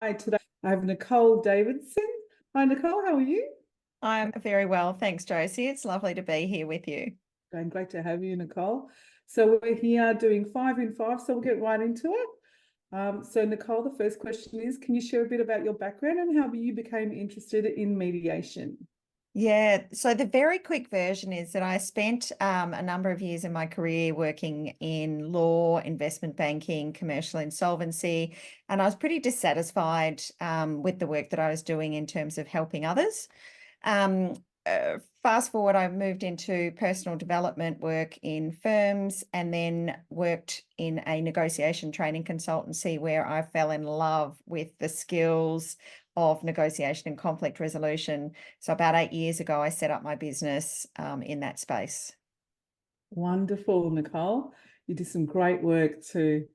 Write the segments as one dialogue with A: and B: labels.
A: Hi, today I have Nicole Davidson. Hi, Nicole, how are you?
B: I'm very well, thanks, Josie. It's lovely to be here with you.
A: Great to have you, Nicole. So we're here doing 5 in 5, so we'll get right into it. So Nicole, the first question is, can you share a bit about your background and how you became interested in mediation?
B: Yeah, so the very quick version is that I spent a number of years in my career working in law, investment banking, commercial insolvency, and I was pretty dissatisfied with the work that I was doing in terms of helping others. Fast forward, I moved into personal development work in firms and then worked in a negotiation training consultancy where I fell in love with the skills of negotiation and conflict resolution. So about 8 years ago, I set up my business in that space.
A: Wonderful, Nicole. You did some great work too.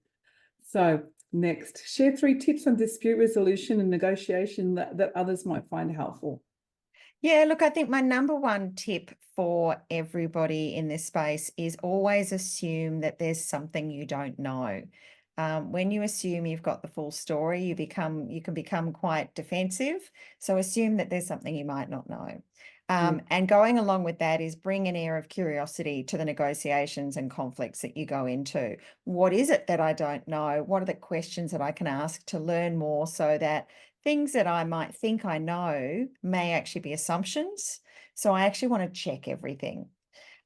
A: So next, share 3 tips on dispute resolution and negotiation that others might find helpful.
B: Yeah, look, I think my number one tip for everybody in this space is always assume that there's something you don't know. When you assume you've got the full story, you can become quite defensive. So assume that there's something you might not know.
A: Yeah.
B: And going along with that is bring an air of curiosity to the negotiations and conflicts that you go into. What is it that I don't know? What are the questions that I can ask to learn more so that things that I might think I know may actually be assumptions. So I actually want to check everything.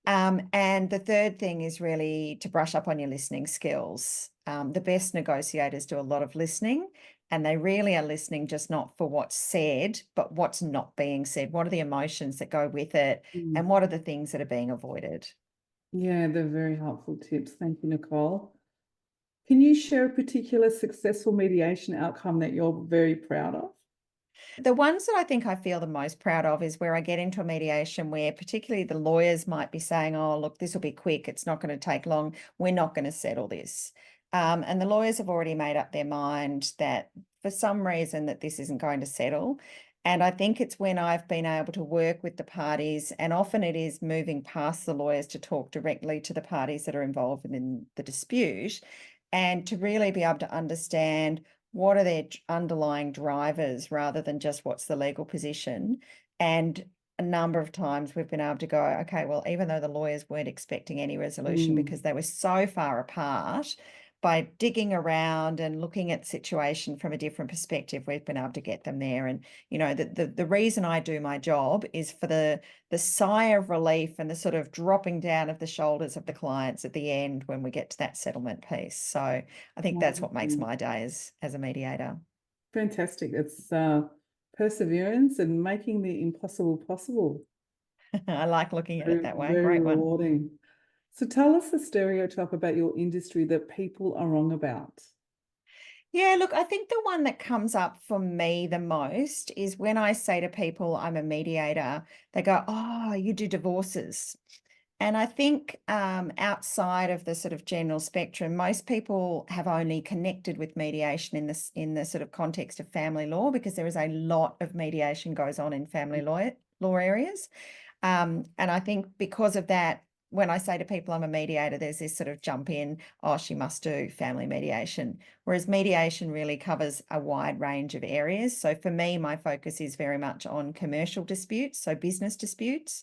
B: And the third thing is really to brush up on your listening skills. The best negotiators do a lot of listening, and they really are listening just not for what's said, but what's not being said. What are the emotions that go with it, and
A: Mm.
B: what are the things that are being avoided?
A: Yeah, they're very helpful tips. Thank you, Nicole. Can you share a particular successful mediation outcome that you're very proud of?
B: The ones that I think I feel the most proud of is where I get into a mediation where particularly the lawyers might be saying, oh, look, this will be quick. It's not going to take long. We're not going to settle this. And the lawyers have already made up their mind that for some reason that this isn't going to settle. And I think it's when I've been able to work with the parties, and often it is moving past the lawyers to talk directly to the parties that are involved in the dispute and to really be able to understand what are their underlying drivers rather than just what's the legal position. And a number of times we've been able to go, okay, well, even though the lawyers weren't expecting any resolution
A: Mm.
B: because they were so far apart, by digging around and looking at the situation from a different perspective, we've been able to get them there. And the reason I do my job is for the sigh of relief and the sort of dropping down of the shoulders of the clients at the end when we get to that settlement piece. So I think that's what makes
A: Wonderful.
B: my day as a mediator.
A: Fantastic. It's perseverance and making the impossible possible.
B: I like looking at it
A: Very,
B: that way.
A: very
B: Great one.
A: rewarding. So tell us the stereotype about your industry that people are wrong about.
B: Yeah, look, I think the one that comes up for me the most is when I say to people I'm a mediator, they go, oh, you do divorces. And I think outside of the sort of general spectrum, most people have only connected with mediation in the sort of context of family law because there is a lot of mediation goes on in family law areas. And I think because of that, when I say to people I'm a mediator, there's this sort of jump in, oh, she must do family mediation. Whereas mediation really covers a wide range of areas. So for me, my focus is very much on commercial disputes, so business disputes.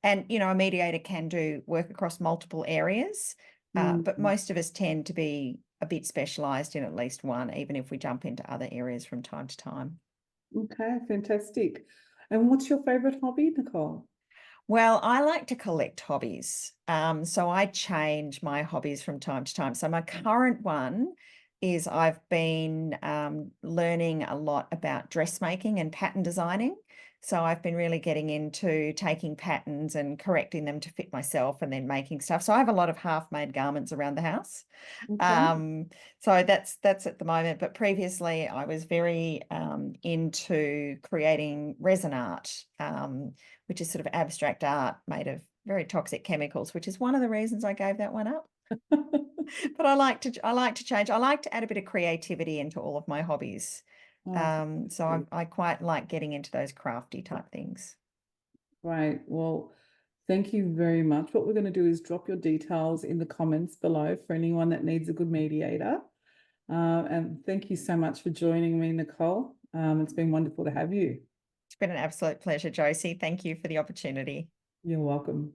B: And, a mediator can do work across multiple areas, but
A: Mm.
B: most of us tend to be a bit specialised in at least one, even if we jump into other areas from time to time.
A: Okay, fantastic. And what's your favorite hobby, Nicole?
B: Well, I like to collect hobbies. So I change my hobbies from time to time. So my current one is I've been learning a lot about dressmaking and pattern designing. So I've been really getting into taking patterns and correcting them to fit myself and then making stuff. So I have a lot of half-made garments around the house.
A: Okay.
B: Um, so that's at the moment. But previously, I was very into creating resin art, which is sort of abstract art made of very toxic chemicals, which is one of the reasons I gave that one up. But I like to change. I like to add a bit of creativity into all of my hobbies.
A: Oh,
B: So
A: fantastic.
B: I quite like getting into those crafty type things.
A: Great. Well, thank you very much. What we're going to do is drop your details in the comments below for anyone that needs a good mediator. And thank you so much for joining me, Nicole. It's been wonderful to have you.
B: It's been an absolute pleasure, Josie. Thank you for the opportunity.
A: You're welcome.